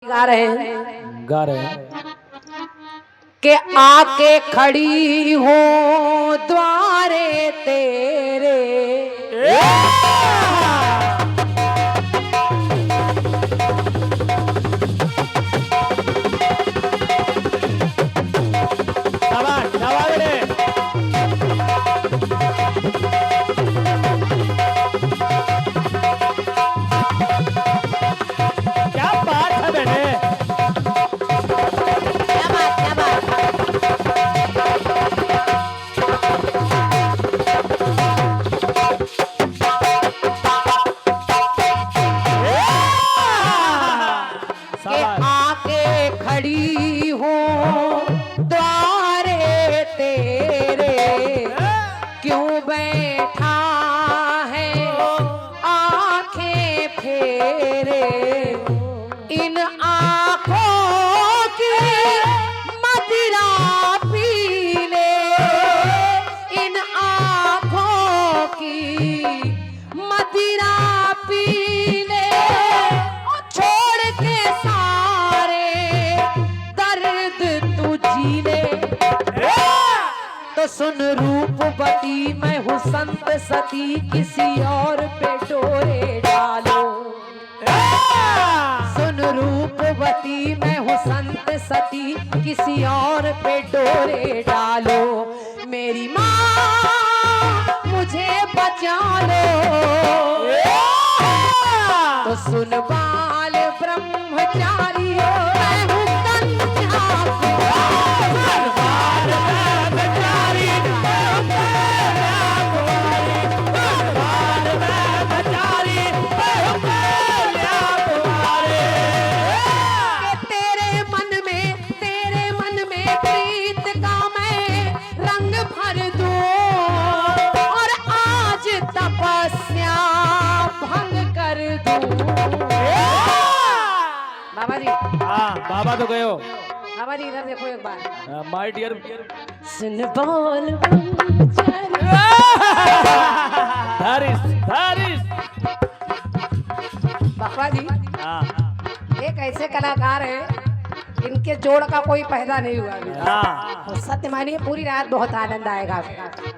गा रहे हैं, गा रहे हैं कि आके खड़ी हो द्वारे तेरे, शाबाश शाबाश रे। क्या बात है बेटे। क्या बात क्या बात। कि शाबाश। आके खड़ी हो द्वारे तेरे, क्यों बैठा है आंखें फेरे, इन आंखों की मदिरा पी ले, इन आंखों की मदिरा पी ले, और छोड़ के सारे दर्द तू जी ले। तो सुन रूपवती मैं हूँ संत सती, किसी और पे डोरे डालो। सुन रूपवती मैं हूँ संत सती, किसी और पे डोरे डालो। मेरी माँ मुझे बचा लो। तो सुन बाल ब्रह्मचारी हो, मैं हूँ कन्या तेरे मन में प्रीत का मैं रंग भर दूं, और आज तपस्या भंग कर दूं। बाबा जी, हाँ बाबा तो गए हो। बाबा जी इधर देखो एक बार। My dear. सुन बोल ब्रह्मचारी। धारिस धारिस। बाबा जी हाँ एक ऐसे कलाकार हैं, इनके जोड़ का कोई पैदा नहीं हुआ अभी। हाँ। और सत्य मानिए पूरी रात बहुत आनंद आएगा।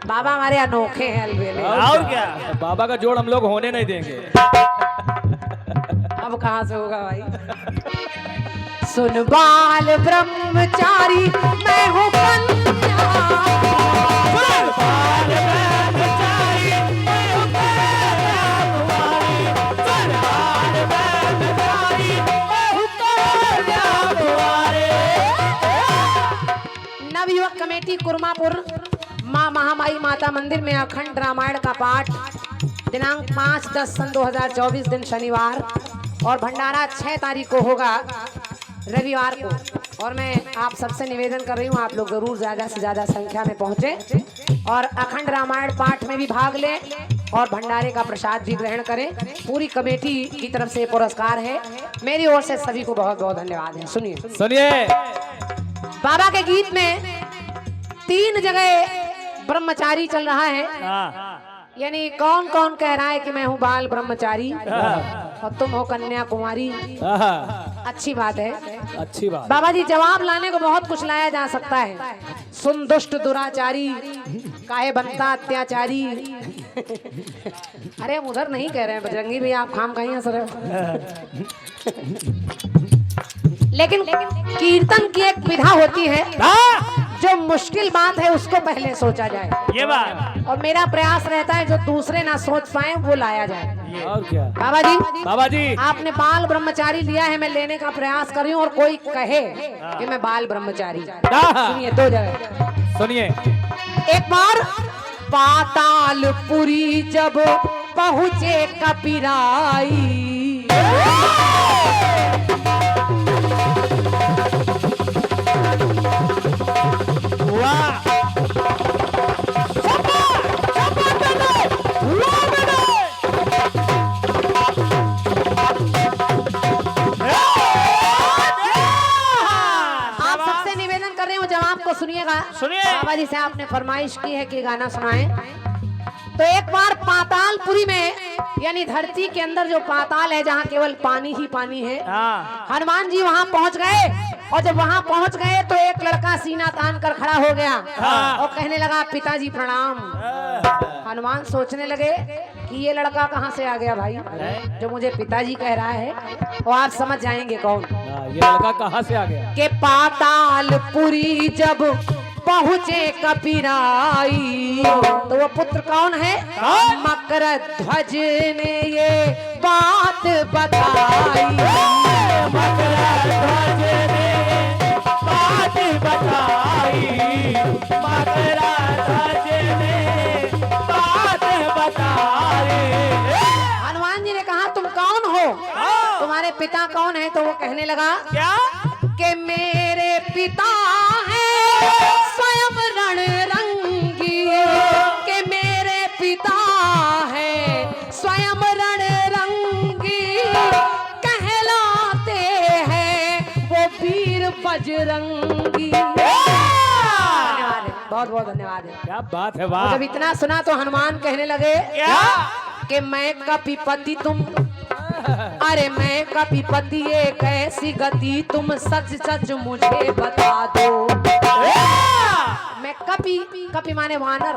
बाबा हमारे अनोखे हैं अलबेले। और क्या, बाबा का जोड़ हम लोग होने नहीं देंगे। अब कहाँ से होगा भाई। सुन बाल ब्रह्मचारी मैं हूँ कन्या, नवयुवक कमेटी कुरमापुर माँ महामाई माता मंदिर में अखंड रामायण का पाठ दिनांक 5/10/2024 दिन शनिवार, और भंडारा 6 तारीख को होगा रविवार को। और मैं आप सबसे निवेदन कर रही हूँ, आप लोग जरूर ज्यादा से ज्यादा संख्या में पहुंचे और अखंड रामायण पाठ में भी भाग लें और भंडारे का प्रसाद भी ग्रहण करें। पूरी कमेटी की तरफ से पुरस्कार है, मेरी ओर से सभी को बहुत बहुत धन्यवाद है। सुनिए सुनिए। बाबा के गीत में 3 जगह ब्रह्मचारी चल रहा है, यानी कौन कौन कह रहा है कि मैं हूँ बाल ब्रह्मचारी और तुम हो कन्या कुमारी। अच्छी बात है, अच्छी बात। बाबा जी जवाब लाने को बहुत कुछ लाया जा सकता है। सुन दुष्ट दुराचारी काहे बनता अत्याचारी। अरे हम उधर नहीं कह रहे हैं बजरंगी भैया, आप खाम कहीं सर। लेकिन कीर्तन की एक विधा होती है, जो मुश्किल बात है उसको पहले सोचा जाए, ये बात। और मेरा प्रयास रहता है जो दूसरे ना सोच पाए वो लाया जाए। और क्या बाबा जी जी। आपने बाल ब्रह्मचारी लिया है, मैं लेने का प्रयास कर रही हूँ, और कोई कहे कि मैं बाल ब्रह्मचारी। सुनिए 2 जगह सुनिए। एक बार पातालपुरी जब पहुँचे कपिराई, सुनिएगा। बाबा जी से आपने फरमाइश की है कि गाना सुनाएं। तो एक बार पातालपुरी में यानी धरती के अंदर जो पाताल है जहाँ केवल पानी ही पानी है। हाँ हनुमान जी वहाँ पहुँच गए और जब वहाँ पहुँच गए तो एक लड़का सीना तान कर खड़ा हो गया और कहने लगा पिताजी प्रणाम। हनुमान सोचने लगे कि ये लड़का कहाँ से आ गया भाई जो मुझे पिताजी कह रहा है। और आप समझ जाएंगे कौन ये लड़का कहाँ से आ गया। के पातालपुरी जब पहुँचे कपिराई तो वो पुत्र कौन है। मकर ध्वज ने ये बात बताई। मकर ध्वज ने बात बताई। मकर ध्वज ने बात बताई। हनुमान जी ने कहा तुम कौन हो, तुम्हारे पिता कौन है। तो वो कहने लगा क्या कि मेरे पिता है स्वयं रणरंगी। के मेरे पिता है स्वयं रणरंगी। कहलाते हैं वो वीर बजरंगी। धन्यवाद है, बहुत बहुत धन्यवाद है। क्या बात है और वाह। जब इतना सुना तो हनुमान कहने लगे क्या कि मैं कपिपति तुम। अरे मैं कपिपति एक ऐसी गति तुम सच सच मुझे बता दो। मैं कपि, कपि माने वानर,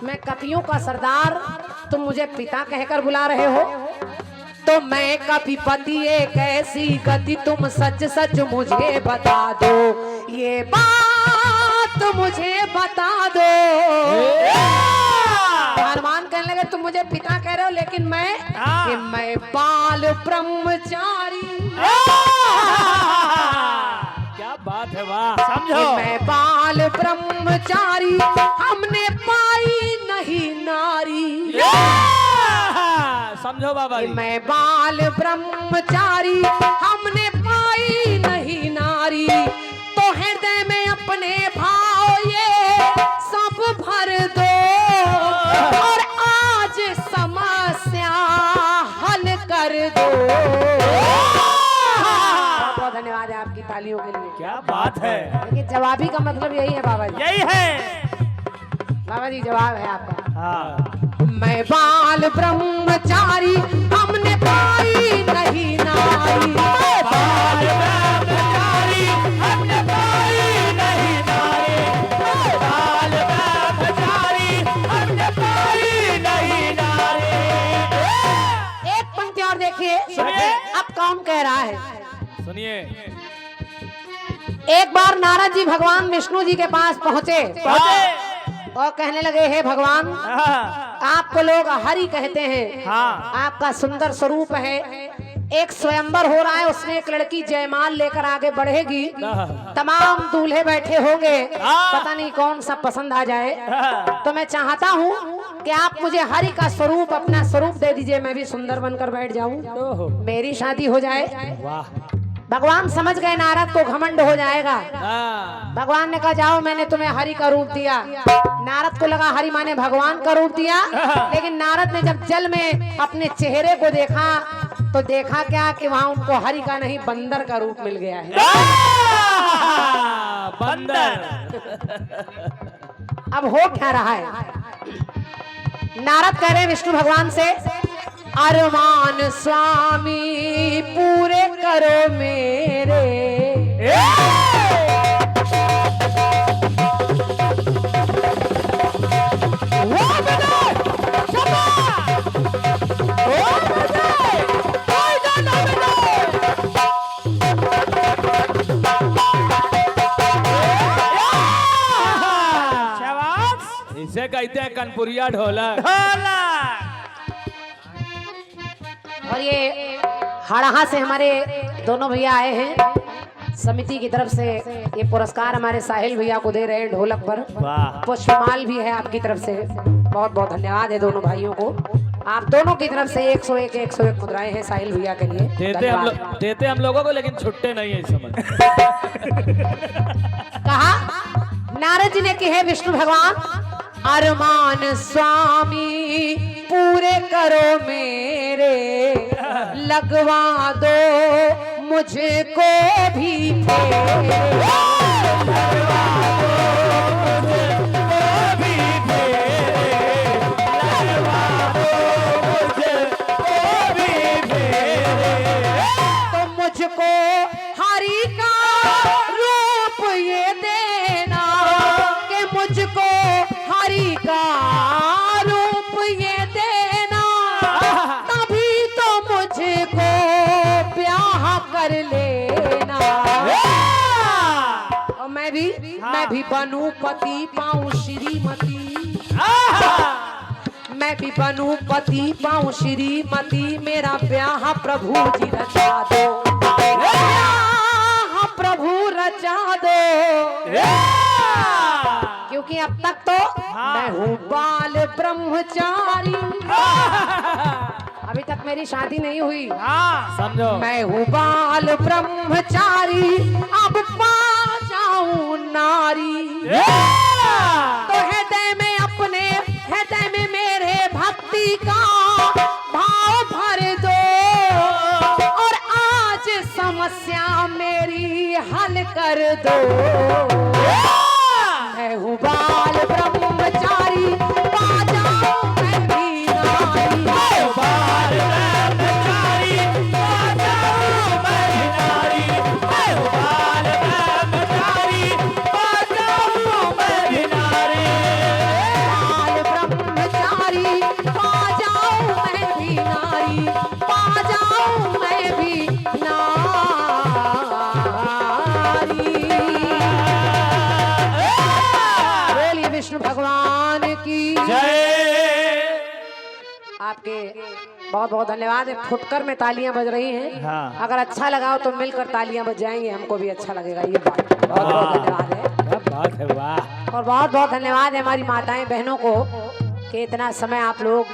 मैं कपियों का सरदार, तुम मुझे पिता कहकर बुला रहे हो। तो मैं कपिपति एक ऐसी गति तुम सच सच मुझे बता दो। ये बात मुझे बता दो। हनुमान कहने लगे तुम मुझे पिता कह रहे हो लेकिन मैं बाल ब्रह्मचारी। क्या बात है वाह। समझो मैं बाल ब्रह्मचारी हमने पाई नहीं नारी। समझो बाबा जी। मैं बाल ब्रह्मचारी हमने पाई नहीं नारी। तो हृदय में अपने भाव ये सब भर दो और आज समस्या हल कर दो। बहुत बहुत धन्यवाद है आपकी तालियों के लिए। क्या बात है। लेकिन जवाबी का मतलब यही है बाबा जी। यही है बाबा जी जवाब है आपका। हाँ। मैं बाल ब्रह्मचारी हमने पाई नहीं नारी। बाल ब्रह्मचारी हमने पाई नहीं नारी। बाल ब्रह्मचारी हमने पाई नहीं नारी। एक पंक्ति और देखिए सुनिए। अब कौन कह रहा है। सुनिए। एक बार नारद जी भगवान विष्णु जी के पास पहुंचे और कहने लगे हे भगवान आपको लोग हरि कहते हैं। हाँ। आपका सुंदर स्वरूप है। एक स्वयंवर हो रहा है उसमें एक लड़की जयमाल लेकर आगे बढ़ेगी। तमाम दूल्हे बैठे होंगे पता नहीं कौन सा पसंद आ जाए। तो मैं चाहता हूँ कि आप मुझे हरि का स्वरूप अपना स्वरूप दे दीजिए मैं भी सुंदर बनकर बैठ जाऊं मेरी शादी हो जाए। वाह। भगवान समझ गए नारद को घमंड हो जाएगा। हाँ। भगवान ने कहा जाओ मैंने तुम्हें हरि का रूप दिया। नारद को लगा हरि माने भगवान का रूप दिया। लेकिन नारद ने जब जल में अपने चेहरे को देखा तो देखा क्या कि वहाँ उनको हरि का नहीं बंदर का रूप मिल गया है। बंदर। अब हो क्या रहा है। नारद कह रहे हैं विष्णु भगवान से अरमान स्वामी पूरे करो मेरे। इसे कहते हैं कनपुरिया ढोलक। और ये हाड़हा से हमारे दोनों भैया आए हैं समिति की तरफ से। ये पुरस्कार हमारे साहिल भैया को दे रहे हैं ढोलक पर। वाह। पुष्पमाल भी है आपकी तरफ से। बहुत बहुत धन्यवाद है दोनों भाइयों को। आप दोनों की तरफ से 101 मुद्राएं हैं साहिल भैया के लिए। देते हम लोगों को लेकिन छुट्टे नहीं है इस समय। कहा नारद जी ने की है विष्णु भगवान अरमान स्वामी पूरे करो मेरे। लगवा दो मुझको भी हरि का रूप ये देना, कि मुझको हरि का रूप ये देना, तभी तो मुझको ब्याह कर लेना। और मैं भी बनूं पति पाऊं श्रीमती, मैं भी बनूं पति पाऊं श्रीमती, मेरा ब्याह प्रभु जी रचा दो, ब्याह प्रभु रचा दो। क्योंकि अब तक तो मैं हूँ बाल ब्रह्मचारी, अभी तक मेरी शादी नहीं हुई। समझो। मैं हूँ बाल ब्रह्मचारी, अब पा जाऊं नारी। तो हृदय में अपने हृदय में मेरे भक्ति का भाव भर दो, और आज समस्या मेरी हल कर दो। मैं हूँ बाल ब्रह्मचारी, पा जाऊं मैं भी नारी। बाल ब्रह्मचारी, पा जाऊं मैं भी नारी। बाल ब्रह्मचारी, पा जाऊं मैं भी नारी। बाल ब्रह्मचारी, पा जाऊं मैं भी नारी, पा जाऊं मैं भी नारी। बोलिए विष्णु भगवान की जय। आपके बहुत बहुत धन्यवाद। फुटकर में तालियां बज रही हैं। हाँ। अगर अच्छा लगा हो तो मिलकर तालियां बजाएंगे, हमको भी अच्छा लगेगा। ये बात बहुत बहुत धन्यवाद है। क्या बात है, वाह। और बहुत बहुत धन्यवाद है हमारी माताएं बहनों को कि इतना समय आप लोग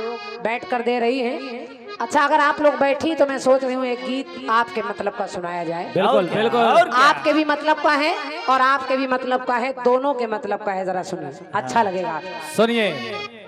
बैठ कर दे रही हैं। अच्छा, अगर आप लोग बैठी तो मैं सोच रही हूँ एक गीत आपके मतलब का सुनाया जाए। बिल्कुल बिल्कुल। आपके भी मतलब का है और आपके भी मतलब का है, दोनों के मतलब का है। जरा सुनिए, अच्छा लगेगा आपको। सुनिए।